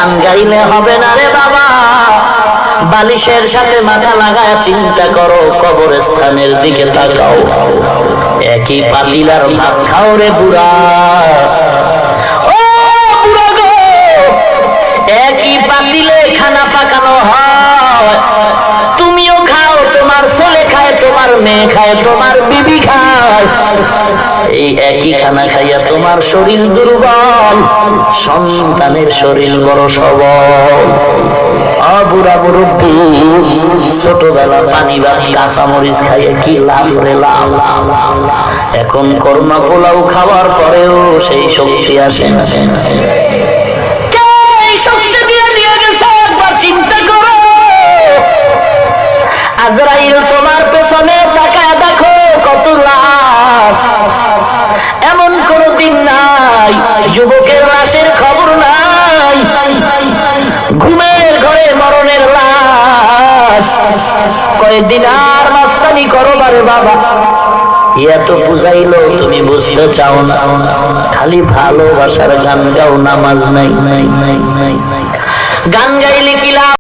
গান গাইলে হবে না রে বাবা, বালিশের সাথে মাথা লাগায় চিন্তা করো, কবরস্থানের দিকে তাকাও, একই পাতিলার ভাত খাও রে বুড়া। ও বুড়া গো, একই পাতিলে খানা পাকানো হয়, তুমিও খাও, তোমার ছেলে খায়, তোমার মেয়ে খায়, তোমার বিবি খায়, এই একই খানা খাইয়া তোমার শরীর দুর্বল, সন্তানের শরীর বড় সবল। বুড়া মুরব্বী ছোটবেলা পানি ভাত কাঁচামরিচ খাইয়ে কি লাভ রে লাভ। এখন করমা পোলাও খাওয়ার পরেও সেই শক্তি আসে না। শক্তি দিয়ে নিয়ে গেছে একবার চিন্তা করো। আজরাইল তোমার পেছনে তাকায় দেখো কত লাশ, এমন কোন দিন নাই যুবকের লাশের খবর নাই, ঘুমের ঘরে মরণের লাশ। কয়েকদিন আর মাস্তানি করো বারে বাবা, এত বুঝাইলো তুমি বুঝতে চাও না, খালি ভালোবাসার গান গাও, নামাজ নাই। গান গাইলে কি লাভ?